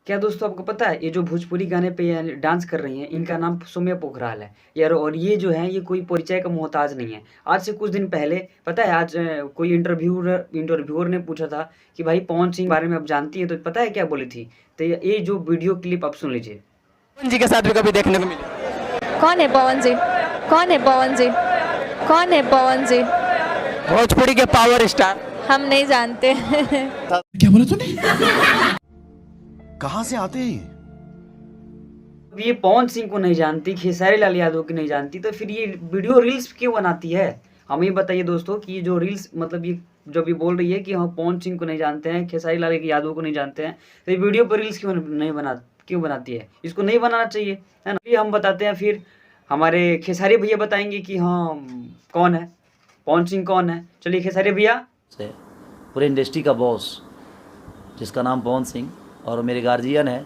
क्या दोस्तों आपको पता है ये जो भोजपुरी गाने पे ये डांस कर रही हैं इनका नाम सौम्या पोखराल है यार। और ये जो है ये कोई परिचय का मोहताज नहीं है। आज से कुछ दिन पहले पता है आज कोई इंटरव्यूअर ने पूछा था कि भाई पवन सिंह के बारे में आप जानती है, तो पता है क्या बोली थी? तो ये जो वीडियो क्लिप आप सुन लीजिए। पवन जी के साथ भी कभी देखने को मिले? कौन है पवन जी? कौन है पवन जी? कौन है पवन जी? भोजपुरी के पावर स्टार। हम नहीं जानते। क्या बोला तूने? कहाँ से आते हैं ये? अब ये पवन सिंह को नहीं जानती, खेसारी लाल यादव को नहीं जानती, तो फिर ये वीडियो रील्स क्यों बनाती है? हमें ये बताइए दोस्तों कि ये जो रील्स मतलब ये जब ये बोल रही है कि हम पवन सिंह को नहीं जानते हैं, खेसारी लाल यादव को नहीं जानते हैं, तो ये वीडियो पर रील्स क्यों बनाती है? इसको नहीं बनाना चाहिए, है ना? ये हम बताते हैं, फिर हमारे खेसारी भैया बताएंगे कि हाँ कौन है पवन सिंह, कौन है। चलिए खेसारी भैया। से पूरे इंडस्ट्री का बॉस जिसका नाम पवन सिंह और मेरे गार्जियन है